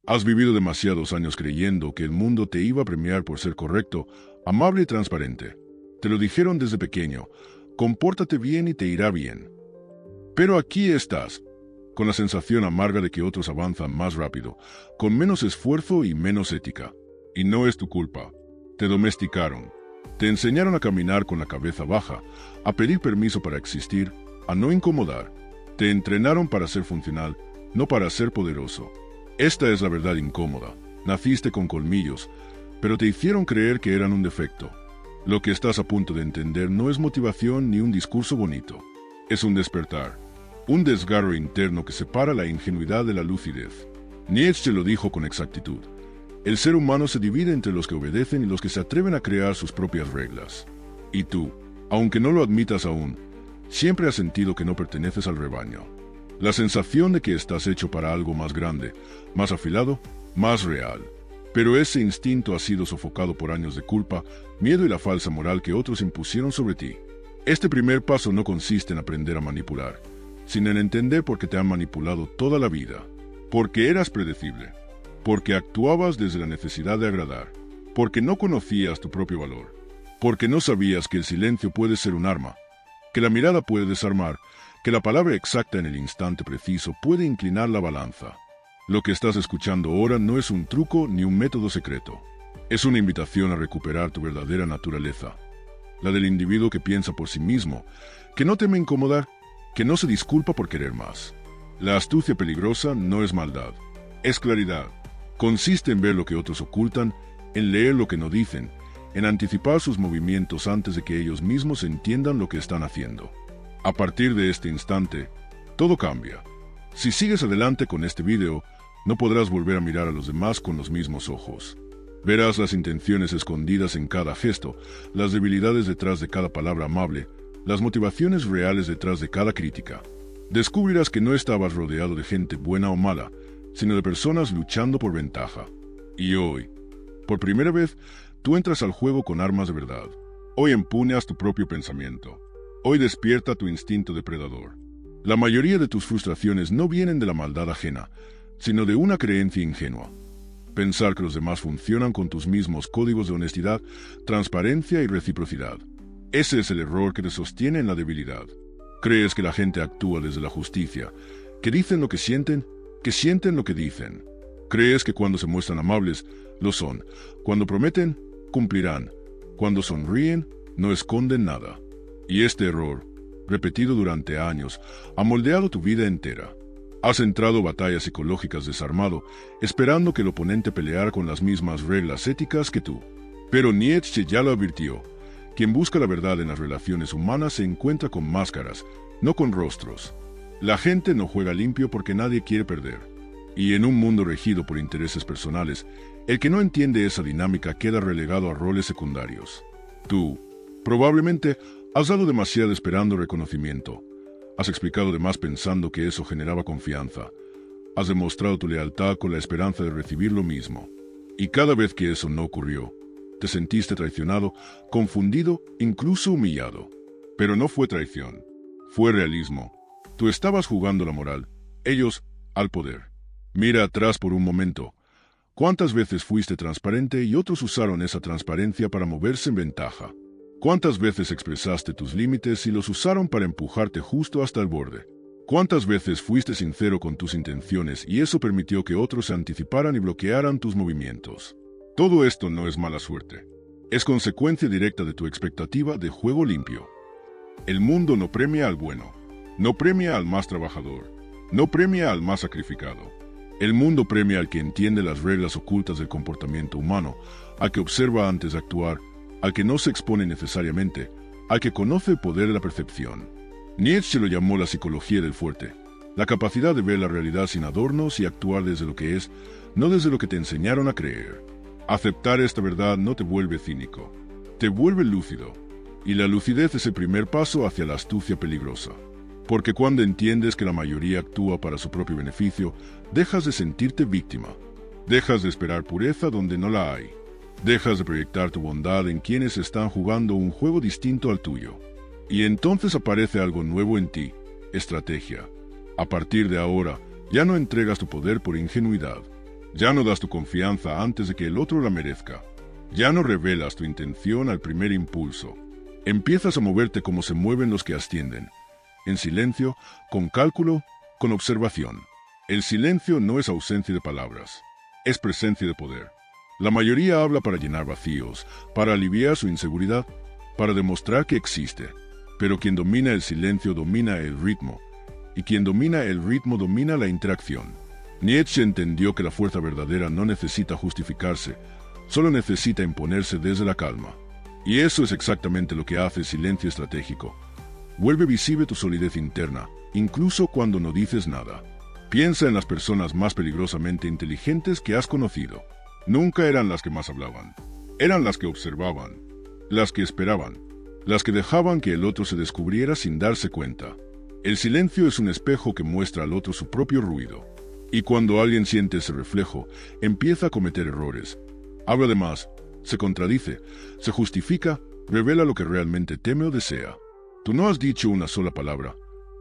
Has vivido demasiados años creyendo que el mundo te iba a premiar por ser correcto, amable y transparente. Te lo dijeron desde pequeño, compórtate bien y te irá bien. Pero aquí estás, con la sensación amarga de que otros avanzan más rápido, con menos esfuerzo y menos ética. Y no es tu culpa. Te domesticaron. Te enseñaron a caminar con la cabeza baja, a pedir permiso para existir, a no incomodar. Te entrenaron para ser funcional, no para ser poderoso. Esta es la verdad incómoda. Naciste con colmillos, pero te hicieron creer que eran un defecto. Lo que estás a punto de entender no es motivación ni un discurso bonito. Es un despertar, un desgarro interno que separa la ingenuidad de la lucidez. Nietzsche lo dijo con exactitud. El ser humano se divide entre los que obedecen y los que se atreven a crear sus propias reglas. Y tú, aunque no lo admitas aún, siempre has sentido que no perteneces al rebaño. La sensación de que estás hecho para algo más grande, más afilado, más real. Pero ese instinto ha sido sofocado por años de culpa, miedo y la falsa moral que otros impusieron sobre ti. Este primer paso no consiste en aprender a manipular, sino en entender por qué te han manipulado toda la vida. Porque eras predecible, porque actuabas desde la necesidad de agradar, porque no conocías tu propio valor, porque no sabías que el silencio puede ser un arma, que la mirada puede desarmar, que la palabra exacta en el instante preciso puede inclinar la balanza. Lo que estás escuchando ahora no es un truco ni un método secreto. Es una invitación a recuperar tu verdadera naturaleza. La del individuo que piensa por sí mismo, que no teme incomodar, que no se disculpa por querer más. La astucia peligrosa no es maldad, es claridad. Consiste en ver lo que otros ocultan, en leer lo que no dicen, en anticipar sus movimientos antes de que ellos mismos entiendan lo que están haciendo. A partir de este instante, todo cambia. Si sigues adelante con este video, no podrás volver a mirar a los demás con los mismos ojos. Verás las intenciones escondidas en cada gesto, las debilidades detrás de cada palabra amable, las motivaciones reales detrás de cada crítica. Descubrirás que no estabas rodeado de gente buena o mala, sino de personas luchando por ventaja. Y hoy, por primera vez, tú entras al juego con armas de verdad. Hoy empuñas tu propio pensamiento. Hoy despierta tu instinto depredador. La mayoría de tus frustraciones no vienen de la maldad ajena, sino de una creencia ingenua. Pensar que los demás funcionan con tus mismos códigos de honestidad, transparencia y reciprocidad. Ese es el error que te sostiene en la debilidad. Crees que la gente actúa desde la justicia, que dicen lo que sienten lo que dicen. Crees que cuando se muestran amables, lo son. Cuando prometen, cumplirán. Cuando sonríen, no esconden nada. Y este error, repetido durante años, ha moldeado tu vida entera. Has entrado batallas psicológicas desarmado, esperando que el oponente peleara con las mismas reglas éticas que tú. Pero Nietzsche ya lo advirtió. Quien busca la verdad en las relaciones humanas se encuentra con máscaras, no con rostros. La gente no juega limpio porque nadie quiere perder. Y en un mundo regido por intereses personales, el que no entiende esa dinámica queda relegado a roles secundarios. Tú, probablemente, has dado demasiado esperando reconocimiento. Has explicado de más pensando que eso generaba confianza. Has demostrado tu lealtad con la esperanza de recibir lo mismo. Y cada vez que eso no ocurrió, te sentiste traicionado, confundido, incluso humillado. Pero no fue traición, fue realismo. Tú estabas jugando la moral, ellos al poder. Mira atrás por un momento. ¿Cuántas veces fuiste transparente y otros usaron esa transparencia para moverse en ventaja? ¿Cuántas veces expresaste tus límites y los usaron para empujarte justo hasta el borde? ¿Cuántas veces fuiste sincero con tus intenciones y eso permitió que otros se anticiparan y bloquearan tus movimientos? Todo esto no es mala suerte. Es consecuencia directa de tu expectativa de juego limpio. El mundo no premia al bueno, no premia al más trabajador, no premia al más sacrificado. El mundo premia al que entiende las reglas ocultas del comportamiento humano, al que observa antes de actuar, al que no se expone necesariamente, al que conoce el poder de la percepción. Nietzsche lo llamó la psicología del fuerte, la capacidad de ver la realidad sin adornos y actuar desde lo que es, no desde lo que te enseñaron a creer. Aceptar esta verdad no te vuelve cínico, te vuelve lúcido, y la lucidez es el primer paso hacia la astucia peligrosa. Porque cuando entiendes que la mayoría actúa para su propio beneficio, dejas de sentirte víctima, dejas de esperar pureza donde no la hay. Dejas de proyectar tu bondad en quienes están jugando un juego distinto al tuyo. Y entonces aparece algo nuevo en ti, estrategia. A partir de ahora, ya no entregas tu poder por ingenuidad. Ya no das tu confianza antes de que el otro la merezca. Ya no revelas tu intención al primer impulso. Empiezas a moverte como se mueven los que ascienden. En silencio, con cálculo, con observación. El silencio no es ausencia de palabras, es presencia de poder. La mayoría habla para llenar vacíos, para aliviar su inseguridad, para demostrar que existe. Pero quien domina el silencio domina el ritmo, y quien domina el ritmo domina la interacción. Nietzsche entendió que la fuerza verdadera no necesita justificarse, solo necesita imponerse desde la calma. Y eso es exactamente lo que hace el silencio estratégico. Vuelve visible tu solidez interna, incluso cuando no dices nada. Piensa en las personas más peligrosamente inteligentes que has conocido. Nunca eran las que más hablaban. Eran las que observaban, las que esperaban, las que dejaban que el otro se descubriera sin darse cuenta. El silencio es un espejo que muestra al otro su propio ruido. Y cuando alguien siente ese reflejo, empieza a cometer errores. Habla de más, se contradice, se justifica, revela lo que realmente teme o desea. Tú no has dicho una sola palabra,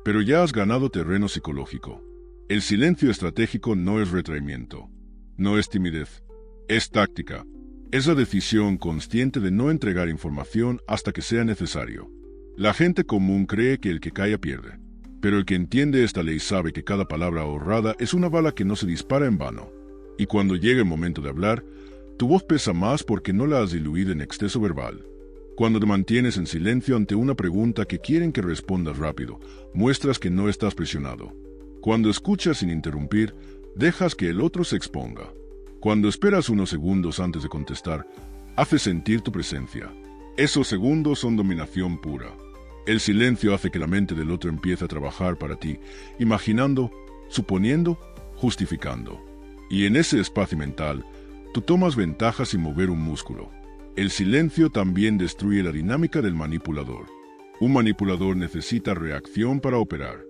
pero ya has ganado terreno psicológico. El silencio estratégico no es retraimiento, no es timidez, es táctica. Es la decisión consciente de no entregar información hasta que sea necesario. La gente común cree que el que calla pierde, pero el que entiende esta ley sabe que cada palabra ahorrada es una bala que no se dispara en vano. Y cuando llega el momento de hablar, tu voz pesa más porque no la has diluido en exceso verbal. Cuando te mantienes en silencio ante una pregunta que quieren que respondas rápido, muestras que no estás presionado. Cuando escuchas sin interrumpir, dejas que el otro se exponga. Cuando esperas unos segundos antes de contestar, haces sentir tu presencia. Esos segundos son dominación pura. El silencio hace que la mente del otro empiece a trabajar para ti, imaginando, suponiendo, justificando. Y en ese espacio mental, tú tomas ventaja sin mover un músculo. El silencio también destruye la dinámica del manipulador. Un manipulador necesita reacción para operar.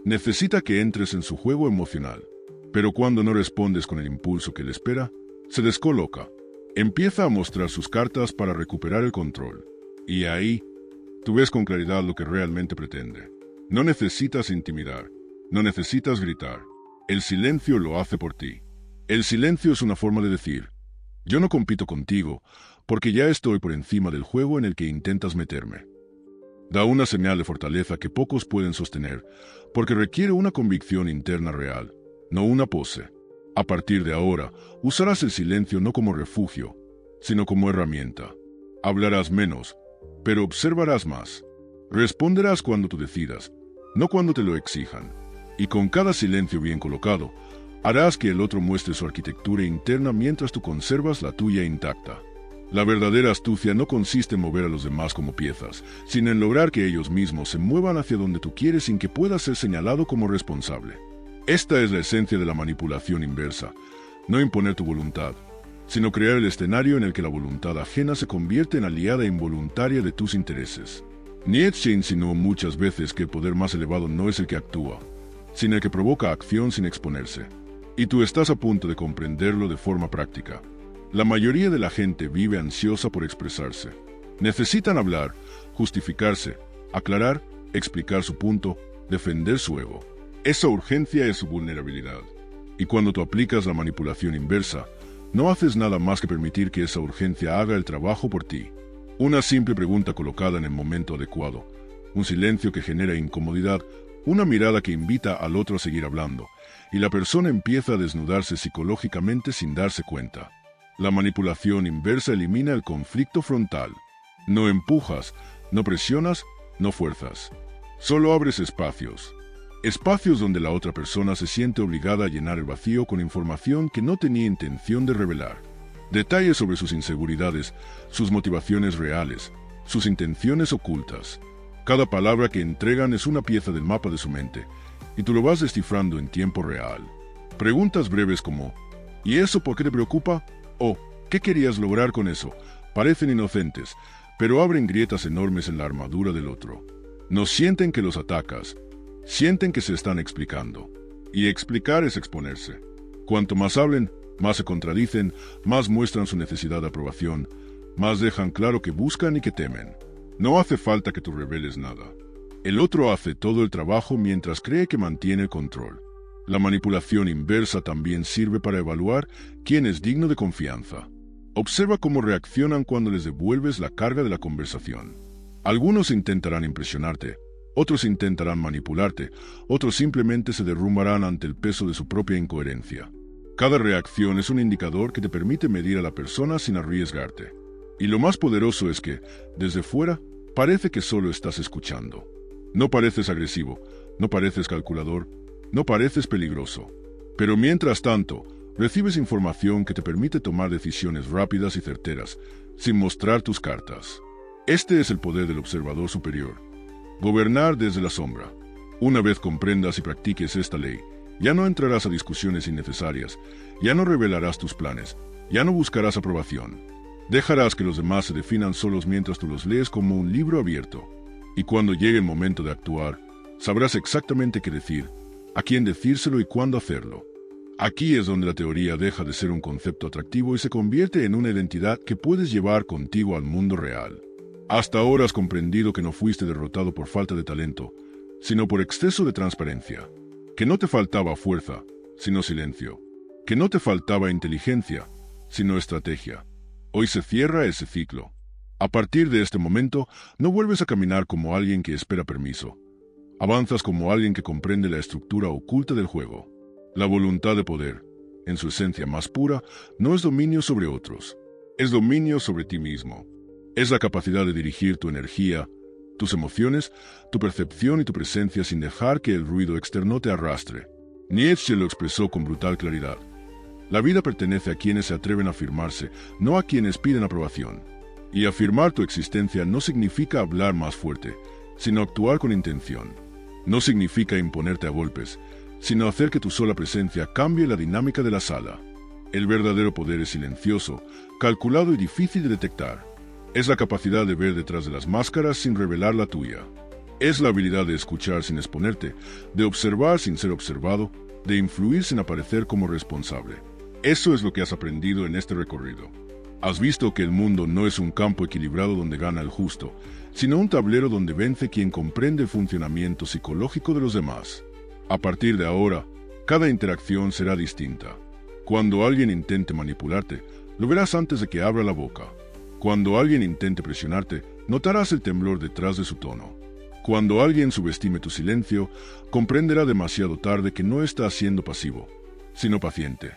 Necesita que entres en su juego emocional. Pero cuando no respondes con el impulso que le espera, se descoloca. Empieza a mostrar sus cartas para recuperar el control. Y ahí, tú ves con claridad lo que realmente pretende. No necesitas intimidar, no necesitas gritar. El silencio lo hace por ti. El silencio es una forma de decir, yo no compito contigo, porque ya estoy por encima del juego en el que intentas meterme. Da una señal de fortaleza que pocos pueden sostener, porque requiere una convicción interna real, no una pose. A partir de ahora, usarás el silencio no como refugio, sino como herramienta. Hablarás menos, pero observarás más. Responderás cuando tú decidas, no cuando te lo exijan. Y con cada silencio bien colocado, harás que el otro muestre su arquitectura interna mientras tú conservas la tuya intacta. La verdadera astucia no consiste en mover a los demás como piezas, sino en lograr que ellos mismos se muevan hacia donde tú quieres sin que puedas ser señalado como responsable. Esta es la esencia de la manipulación inversa, no imponer tu voluntad, sino crear el escenario en el que la voluntad ajena se convierte en aliada involuntaria de tus intereses. Nietzsche insinuó muchas veces que el poder más elevado no es el que actúa, sino el que provoca acción sin exponerse. Y tú estás a punto de comprenderlo de forma práctica. La mayoría de la gente vive ansiosa por expresarse. Necesitan hablar, justificarse, aclarar, explicar su punto, defender su ego. Esa urgencia es su vulnerabilidad. Y cuando tú aplicas la manipulación inversa, no haces nada más que permitir que esa urgencia haga el trabajo por ti. Una simple pregunta colocada en el momento adecuado, un silencio que genera incomodidad, una mirada que invita al otro a seguir hablando, y la persona empieza a desnudarse psicológicamente sin darse cuenta. La manipulación inversa elimina el conflicto frontal. No empujas, no presionas, no fuerzas. Solo abres espacios. Espacios donde la otra persona se siente obligada a llenar el vacío con información que no tenía intención de revelar. Detalles sobre sus inseguridades, sus motivaciones reales, sus intenciones ocultas. Cada palabra que entregan es una pieza del mapa de su mente, y tú lo vas descifrando en tiempo real. Preguntas breves como, ¿y eso por qué te preocupa? O, ¿qué querías lograr con eso? Parecen inocentes, pero abren grietas enormes en la armadura del otro. No sienten que los atacas, sienten que se están explicando. Y explicar es exponerse. Cuanto más hablen, más se contradicen, más muestran su necesidad de aprobación, más dejan claro que buscan y que temen. No hace falta que tú reveles nada. El otro hace todo el trabajo mientras cree que mantiene el control. La manipulación inversa también sirve para evaluar quién es digno de confianza. Observa cómo reaccionan cuando les devuelves la carga de la conversación. Algunos intentarán impresionarte, otros intentarán manipularte, otros simplemente se derrumbarán ante el peso de su propia incoherencia. Cada reacción es un indicador que te permite medir a la persona sin arriesgarte. Y lo más poderoso es que, desde fuera, parece que solo estás escuchando. No pareces agresivo, no pareces calculador, no pareces peligroso. Pero mientras tanto, recibes información que te permite tomar decisiones rápidas y certeras, sin mostrar tus cartas. Este es el poder del observador superior. Gobernar desde la sombra. Una vez comprendas y practiques esta ley, ya no entrarás a discusiones innecesarias, ya no revelarás tus planes, ya no buscarás aprobación. Dejarás que los demás se definan solos mientras tú los lees como un libro abierto. Y cuando llegue el momento de actuar, sabrás exactamente qué decir, a quién decírselo y cuándo hacerlo. Aquí es donde la teoría deja de ser un concepto atractivo y se convierte en una identidad que puedes llevar contigo al mundo real. Hasta ahora has comprendido que no fuiste derrotado por falta de talento, sino por exceso de transparencia. Que no te faltaba fuerza, sino silencio. Que no te faltaba inteligencia, sino estrategia. Hoy se cierra ese ciclo. A partir de este momento, no vuelves a caminar como alguien que espera permiso. Avanzas como alguien que comprende la estructura oculta del juego. La voluntad de poder, en su esencia más pura, no es dominio sobre otros. Es dominio sobre ti mismo. Es la capacidad de dirigir tu energía, tus emociones, tu percepción y tu presencia sin dejar que el ruido externo te arrastre. Nietzsche lo expresó con brutal claridad. La vida pertenece a quienes se atreven a afirmarse, no a quienes piden aprobación. Y afirmar tu existencia no significa hablar más fuerte, sino actuar con intención. No significa imponerte a golpes, sino hacer que tu sola presencia cambie la dinámica de la sala. El verdadero poder es silencioso, calculado y difícil de detectar. Es la capacidad de ver detrás de las máscaras sin revelar la tuya. Es la habilidad de escuchar sin exponerte, de observar sin ser observado, de influir sin aparecer como responsable. Eso es lo que has aprendido en este recorrido. Has visto que el mundo no es un campo equilibrado donde gana el justo, sino un tablero donde vence quien comprende el funcionamiento psicológico de los demás. A partir de ahora, cada interacción será distinta. Cuando alguien intente manipularte, lo verás antes de que abra la boca. Cuando alguien intente presionarte, notarás el temblor detrás de su tono. Cuando alguien subestime tu silencio, comprenderá demasiado tarde que no estás siendo pasivo, sino paciente.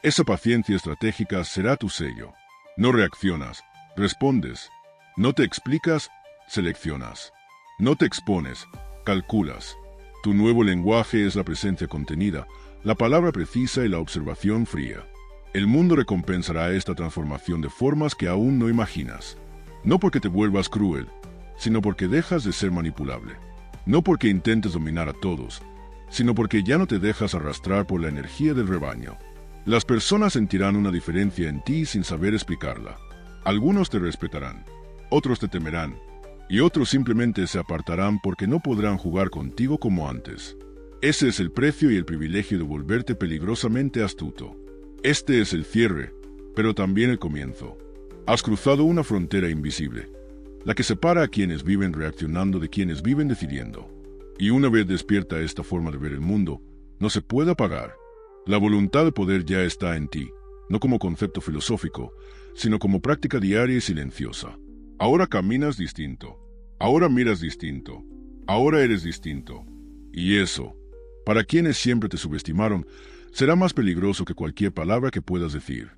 Esa paciencia estratégica será tu sello. No reaccionas, respondes. No te explicas, seleccionas. No te expones, calculas. Tu nuevo lenguaje es la presencia contenida, la palabra precisa y la observación fría. El mundo recompensará esta transformación de formas que aún no imaginas. No porque te vuelvas cruel, sino porque dejas de ser manipulable. No porque intentes dominar a todos, sino porque ya no te dejas arrastrar por la energía del rebaño. Las personas sentirán una diferencia en ti sin saber explicarla. Algunos te respetarán, otros te temerán, y otros simplemente se apartarán porque no podrán jugar contigo como antes. Ese es el precio y el privilegio de volverte peligrosamente astuto. Este es el cierre, pero también el comienzo. Has cruzado una frontera invisible, la que separa a quienes viven reaccionando de quienes viven decidiendo. Y una vez despierta esta forma de ver el mundo, no se puede apagar. La voluntad de poder ya está en ti, no como concepto filosófico, sino como práctica diaria y silenciosa. Ahora caminas distinto, ahora miras distinto, ahora eres distinto. Y eso, para quienes siempre te subestimaron, será más peligroso que cualquier palabra que puedas decir.